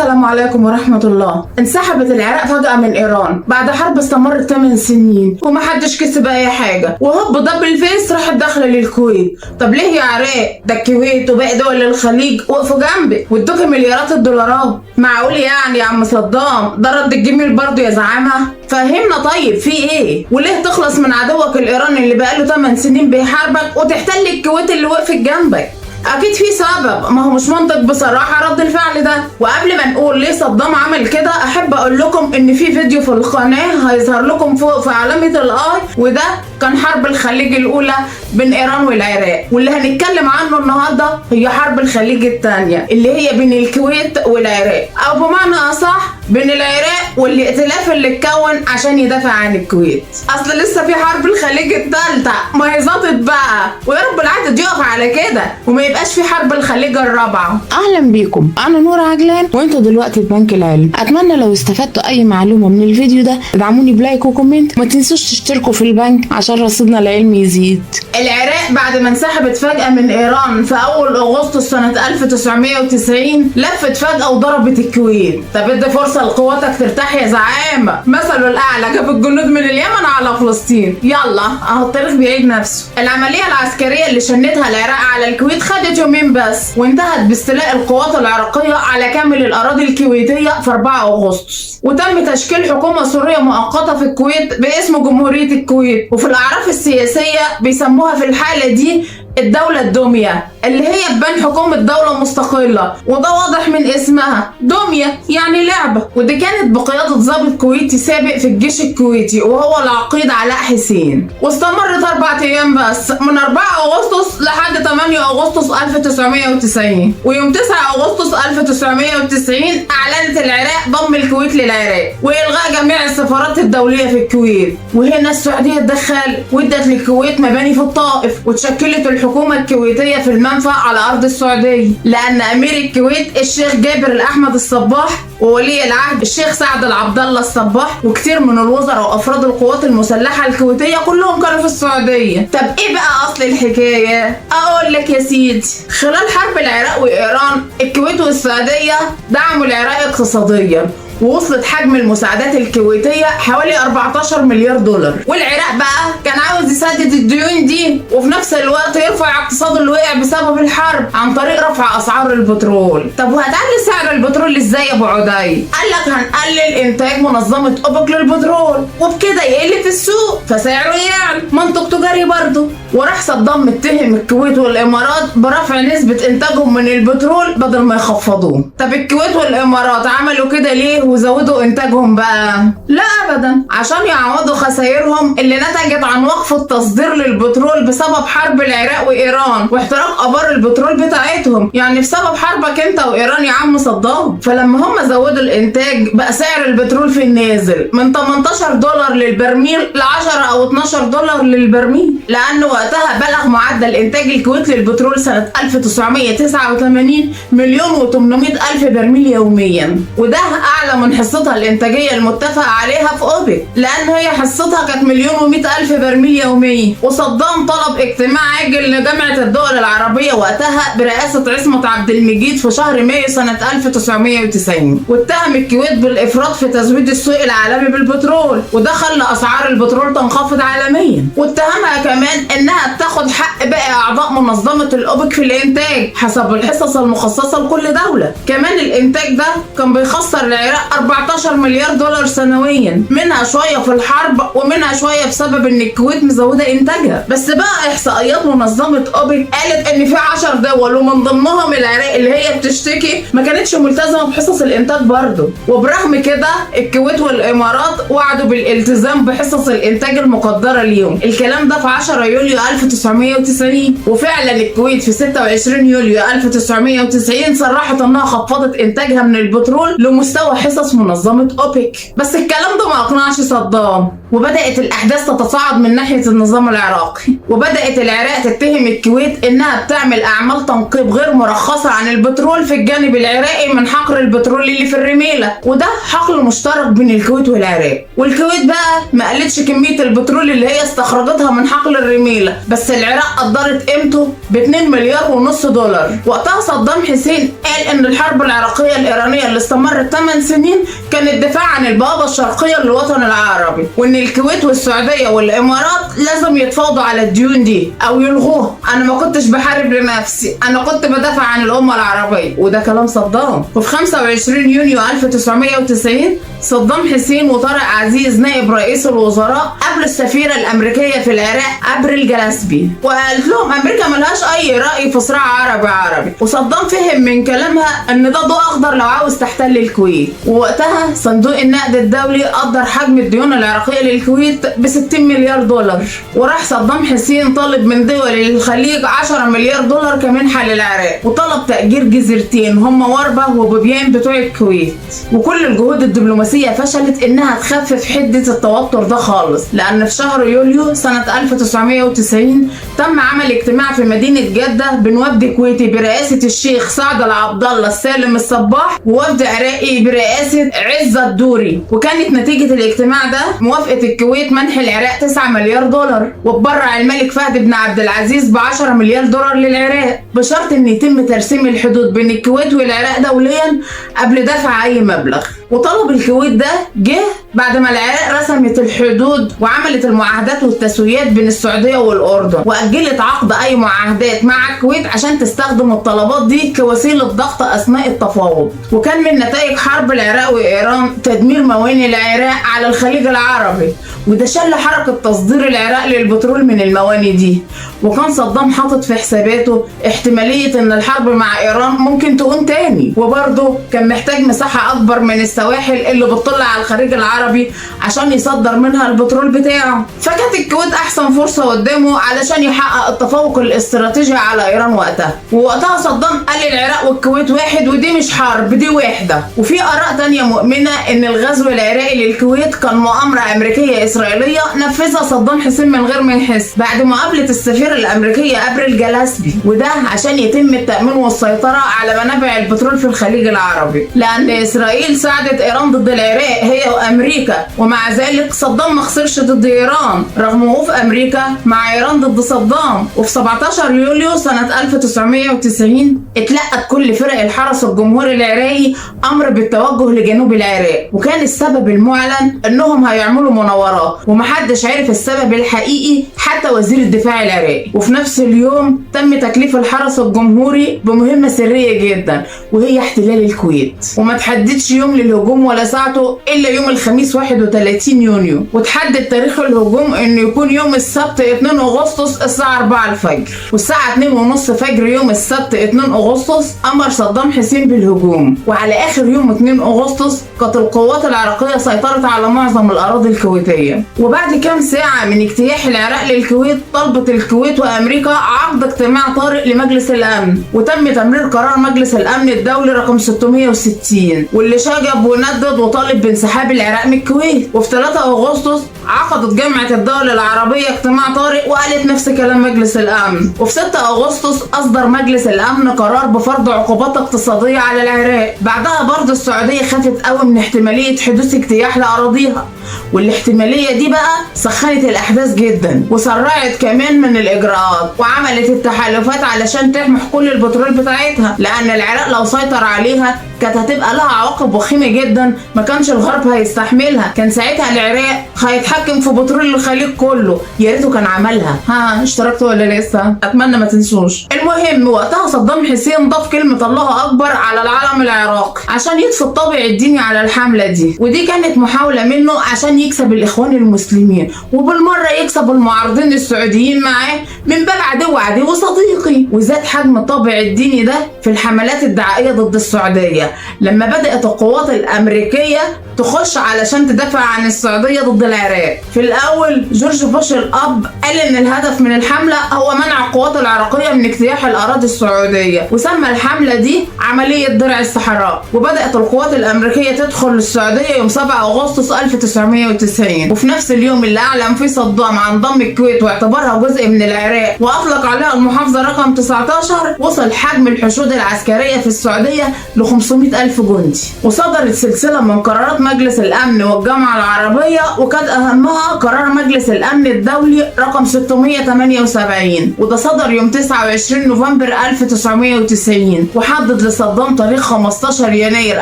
السلام عليكم ورحمة الله. انسحبت العراق فجأة من إيران بعد حرب استمرت 8 سنين ومحدش كسب أي حاجة، وهوب ضب الفيس راحت داخلة للكويت. طب ليه يا عراق؟ ده الكويت وباقي دول الخليج وقفوا جنبك وادوكي مليارات الدولارات. معقول يعني يا عم صدام ده رد الجميل برضه يا زعامة؟ فهمنا طيب في ايه؟ وليه تخلص من عدوك الإيراني اللي بقاله 8 سنين بيحاربك وتحتل الكويت اللي وقفت جنبك؟ اكيد في سبب، ما هو مش منطق بصراحه رد الفعل ده. وقبل ما نقول ليه صدام عمل كده احب اقول لكم ان في فيديو في القناه هيظهر لكم فوق في علامه الاي، وده كان حرب الخليج الاولى بين ايران والعراق، واللي هنتكلم عنه النهارده هي حرب الخليج الثانيه اللي هي بين الكويت والعراق، او بمعنى اصح بين العراق والائتلاف اللي اتكون عشان يدافع عن الكويت. اصل لسه في حرب الخليج الثالثه، ما هي ظبطت بقى، ويا رب العدد يقف على كده وما يبقاش في حرب الخليج الرابعه. اهلا بيكم، انا نورة عجلان وانتوا دلوقتي في بنك العلم. اتمنى لو استفدتوا اي معلومه من الفيديو ده تدعموني بلايك وكومنت، ما تنسوش تشتركوا في البنك عشان رصيدنا العلمي يزيد. العراق بعد ما انسحبت فجأة من إيران في أول أغسطس سنة 1990 لفت فجأة وضربت الكويت. طب ادي فرصة لقواتك ترتاح يا زعامة، مثله الأعلى جاب الجنود من اليمن على فلسطين. يلا أهو التاريخ بيعيد نفسه. العملية العسكرية اللي شنتها العراق على الكويت خدت يومين بس، وانتهت باستيلاء القوات العراقية على كامل الأراضي الكويتية في 4 أغسطس، وتم تشكيل حكومة سورية مؤقتة في الكويت باسم جمهورية الكويت، وفي الأعراف السياسية بيسموها في الحالة دي الدولة الدمية، اللي هي تبان حكومة دولة مستقلة، وده واضح من اسمها دمية يعني لعبة. ودي كانت بقيادة ضابط كويتي سابق في الجيش الكويتي وهو العقيد علاء حسين، واستمرت 4 أيام بس، من 4 أغسطس لحد 8 أغسطس 1990. ويوم 9 أغسطس 1990 أعلنت العراق ضم الكويت للعراق وإلغاء جميع السفارات الدولية في الكويت. وهنا السعودية اتدخلت وادت للكويت مباني في الطائف، وتشكلت الحكومة الكويتية في المنفى على أرض السعودية، لأن أمير الكويت الشيخ جابر الأحمد الصباح وولي العهد الشيخ سعد العبد الله الصباح وكتير من الوزراء وأفراد القوات المسلحة الكويتية كلهم كانوا في السعودية. طب إيه بقى أصل الحكاية؟ أقول لك يا سيدي، خلال حرب العراق وإيران الكويت والسعودية دعموا العراق اقتصاديا، ووصلت حجم المساعدات الكويتية حوالي 14 مليار دولار. والعراق بقى كان عاوز يسدد الديون دي وفي نفس الوقت يرفع اقتصاده اللي وقع بسبب الحرب عن طريق رفع اسعار البترول. طب وهتعلي سعر البترول ازاي يا ابو عدي؟ قال لك هنقلل انتاج منظمة اوبك للبترول وبكده يقل في السوق فسعره يعلى، منطق تجاري برضه. وراح صدام متهم الكويت والامارات برفع نسبة انتاجهم من البترول بدل ما يخفضوه. طب الكويت والامارات عملوا كده ليه وزودوا انتاجهم بقى؟ لا ابدا، عشان يعوضوا خسائرهم اللي نتجت عن وقف التصدير للبترول بسبب حرب العراق وايران واحتراق ابار البترول بتاعتهم، يعني بسبب حربك انت وايران يا عم صدام. فلما هم زودوا الانتاج بقى سعر البترول في النازل من 18 دولار للبرميل ل 10 او 12 دولار للبرميل، لانه وقتها بلغ معدل انتاج الكويت للبترول سنة 1989 مليون و800 الف برميل يوميا، وده اعلى من حصتها الانتاجيه المتفق عليها في اوبك، لان هي حصتها كانت مليون و100 الف برميل يوميا. وصدام طلب اجتماع عاجل لجامعه الدول العربيه وقتها برئاسه عصمت عبد المجيد في شهر مايو سنه 1990، واتهم الكويت بالافراط في تزويد السوق العالمي بالبترول، وده خلى اسعار البترول تنخفض عالميا. واتهمها كمان انها بتاخد حق باقي اعضاء منظمه الاوبك في الانتاج حسب الحصص المخصصه لكل دوله. كمان الانتاج ده كان بيخسر العراق 14 مليار دولار سنويا، منها شويه في الحرب ومنها شويه بسبب ان الكويت مزوده انتاجها. بس بقى احصائيات منظمه اوبك قالت ان في 10 دول ومن ضمنهم العراق اللي هي بتشتكي ما كانتش ملتزمه بحصص الانتاج برضه، وبرغم كده الكويت والامارات وعدوا بالالتزام بحصص الانتاج المقدره ليهم. الكلام ده في 10 يوليو 1990، وفعلا الكويت في 26 يوليو 1990 صرحت انها خفضت انتاجها من البترول لمستوى حصص منظمة اوبك. بس الكلام ده ما اقنعش صدام، وبدأت الأحداث تتصاعد من ناحية النظام العراقي، وبدأت العراق تتهم الكويت إنها بتعمل أعمال تنقيب غير مرخصة عن البترول في الجانب العراقي من حقل البترول اللي في الرميلة، وده حقل مشترك بين الكويت والعراق. والكويت بقى ما قالتش كمية البترول اللي هي استخرجتها من حقل الرميلة، بس العراق قدرت قيمته ب2.5 مليار دولار. وقتها صدام حسين قال إن الحرب العراقية الإيرانية اللي استمرت 8 سنين كانت دفاع عن البوابة الشرقية للوطن العربي، وإن الكويت والسعودية والإمارات لازم يتفاوضوا على الديون دي أو يلغوها. أنا ما كنتش بحارب لنفسي، أنا كنت بدافع عن الأمة العربية، وده كلام صدام. وفي 25 يونيو 1990 صدام حسين وطارق عزيز نائب رئيس الوزراء قابلوا السفيرة الأمريكية في العراق أبريل جلاسبي، وقالت لهم أمريكا ملهاش أي رأي في صراع عربي، وصدام فهم من كلامها إن ده ضوء أخضر لو عاوز تحتل الكويت. ووقتها صندوق النقد الدولي قدر حجم الديون العراقية للكويت ب60 مليار دولار، وراح صدام حسين طالب من دول الخليج 10 مليار دولار كمنحة للعراق، وطلب تأجير جزيرتين هم وربة وبوبيان بتوع الكويت. وكل الجهود الدبلوماسية فشلت إنها تخفف حدة التوتر ده خالص، لأن في شهر يوليو سنة 1990 تم عمل اجتماع في مدينة جدة بين وفد كويتي برئاسة الشيخ سعد العبد الله السالم الصباح ووفد عراقي برئاسة عزة الدوري. وكانت نتيجة الاجتماع ده موافقة الكويت منح العراق 9 مليار دولار، وتبرع الملك فهد بن عبد العزيز ب10 مليار دولار للعراق، بشرط ان يتم ترسيم الحدود بين الكويت والعراق دوليا قبل دفع اي مبلغ. وطلب الكويت ده جه بعد ما العراق رسمت الحدود وعملت المعاهدات والتسويات بين السعودية والأردن، وأجلت عقد أي معاهدات مع الكويت عشان تستخدم الطلبات دي كوسيلة ضغط أثناء التفاوض. وكان من نتائج حرب العراق وإيران تدمير موانئ العراق على الخليج العربي، وده شل حركة تصدير العراق للبترول من الموانئ دي. وكان صدام حاطط في حساباته احتمالية ان الحرب مع ايران ممكن تقوم تاني، وبرضه كان محتاج مساحة اكبر من السواحل اللي بتطل على الخليج العربي عشان يصدر منها البترول بتاعه. فكانت الكويت احسن فرصة قدامه علشان يحقق التفوق الاستراتيجي على ايران وقتها. ووقتها صدام قال العراق والكويت واحد، ودي مش حرب، دي وحدة. وفي اراء تانية مؤمنة ان الغزو العراقي للكويت كان مؤامرة امريكية اسرائيلية نفذها صدام حسين من غير ما يحس بعد مقابلة السفير الامريكيه ابريل جلاسبي، وده عشان يتم التامين والسيطره على منابع البترول في الخليج العربي، لان اسرائيل ساعدت ايران ضد العراق هي وامريكا، ومع ذلك صدام ما خسرش ضد ايران رغم وقوف امريكا مع ايران ضد صدام. وفي 17 يوليو سنه 1990 اتلقت كل فرق الحرس الجمهوري العراقي امر بالتوجه لجنوب العراق، وكان السبب المعلن انهم هيعملوا مناورات، ومحدش عرف السبب الحقيقي حتى وزير الدفاع العراقي. وفي نفس اليوم تم تكليف الحرس الجمهوري بمهمة سرية جدا وهي احتلال الكويت، وما تحددش يوم للهجوم ولا ساعته الا يوم الخميس 31 يونيو، وتحدد تاريخ الهجوم انه يكون يوم السبت 2 اغسطس الساعة 4 الفجر، والساعة 2:30 فجر يوم السبت 2 اغسطس امر صدام حسين بالهجوم. وعلى اخر يوم 2 اغسطس كانت القوات العراقية سيطرت على معظم الاراضي الكويتية. وبعد كام ساعة من اجتياح العراق للكويت طلبت الكويت وامريكا عقد اجتماع طارئ لمجلس الامن، وتم تمرير قرار مجلس الامن الدولي رقم 660 واللي شجب وندد وطالب بانسحاب العراق من الكويت. وفي 3 اغسطس عقدت جامعة الدول العربية اجتماع طارئ وقالت نفس كلام مجلس الامن. وفي 6 اغسطس اصدر مجلس الامن قرار بفرض عقوبات اقتصادية على العراق. بعدها برضه السعودية خافت قوي من احتمالية حدوث اجتياح لاراضيها، والاحتمالية دي بقى سخنت الاحداث جدا وسرعت كمان من الاجراءات، وعملت التحالفات علشان تمحي كل البترول بتاعتها، لان العراق لو سيطر عليها كانت هتبقى لها عواقب وخيمه جدا ما كانش الغرب هيستحملها. كان ساعتها العراق هيتحكم في بترول الخليج كله. يا ريته كان عملها. اشتركتوا ولا لسه؟ اتمنى ما تنسوش. المهم وقتها صدام حسين ضاف كلمه الله اكبر على العلم العراقي عشان يطفي الطابع الديني على الحمله دي، ودي كانت محاوله منه عشان يكسب الاخوان المسلمين وبالمره يكسب المعارضين السعوديين معاه من باب عدو صديقي. وزاد حجم الطابع الديني ده في الحملات الدعائيه ضد السعوديه لما بدات القوات الامريكيه تخش علشان تدافع عن السعوديه ضد العراق. العراق. في الأول جورج بوش الأب قال إن الهدف من الحملة هو منع القوات العراقية من اجتياح الأراضي السعودية، وسمى الحملة دي عملية درع الصحراء. وبدأت القوات الأمريكية تدخل السعودية يوم 7 أغسطس 1990، وفي نفس اليوم اللي أعلن فيه صدام عن ضم الكويت واعتبارها جزء من العراق وأطلق عليها المحافظة رقم 19، وصل حجم الحشود العسكرية في السعودية ل 500,000 جندي. وصدرت سلسلة من قرارات مجلس الأمن والجامعة العربية، وكان أهمها قرار مجلس الأمن الدولي رقم 678، وده صدر يوم 29 نوفمبر 1990، وحدد لصدام تاريخ 15 يناير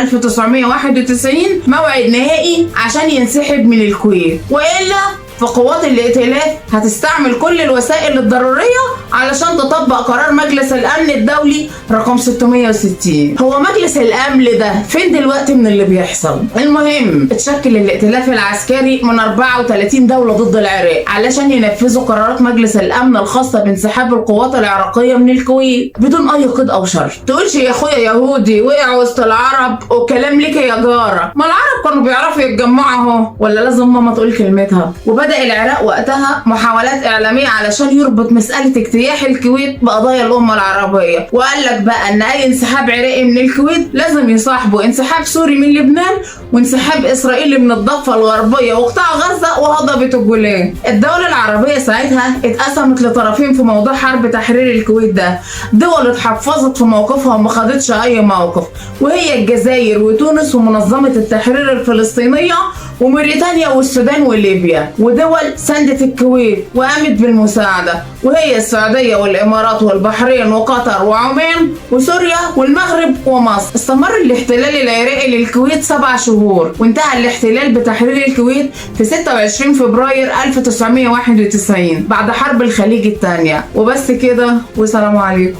1991 موعد نهائي عشان ينسحب من الكويت، وإلا فقوات الائتلاف هتستعمل كل الوسائل الضرورية علشان تطبق قرار مجلس الأمن الدولي رقم 660. هو مجلس الأمن ده فين دلوقتي من اللي بيحصل؟ المهم اتشكل الائتلاف العسكري من 34 دولة ضد العراق علشان ينفذوا قرارات مجلس الأمن الخاصة بانسحاب القوات العراقية من الكويت بدون أي قيد أو شرط. تقولش يا أخويا يهودي وقع وسط العرب وكلام ليك يا جارة، ما العرب كانوا بيعرفوا يتجمعوا اهو، ولا لازم ماما تقول كلمتها؟ وبدأ العراق وقتها محاولات إعلامية علشان يربط مسألة اجتياح الكويت بقضايا الأمة العربية، وقال لك بقى إن أي انسحاب عراقي من الكويت لازم يصاحبه انسحاب سوري من لبنان وانسحاب إسرائيلي من الضفة الغربية وقطاع غزة وهضبة الجولان. الدولة العربية ساعتها اتقسمت لطرفين في موضوع حرب تحرير الكويت ده، دول اتحفظت في موقفها وما خدتش أي موقف، وهي الجزائر وتونس ومنظمة التحرير الفلسطينية وموريتانيا والسودان وليبيا، ودول ساندت الكويت وقامت بالمساعدة، وهي السعودية والإمارات والبحرين وقطر وعمان وسوريا والمغرب ومصر. استمر الاحتلال العراقي للكويت 7 شهور، وانتهى الاحتلال بتحرير الكويت في 26 فبراير 1991 بعد حرب الخليج الثانية. وبس كده، والسلام عليكم.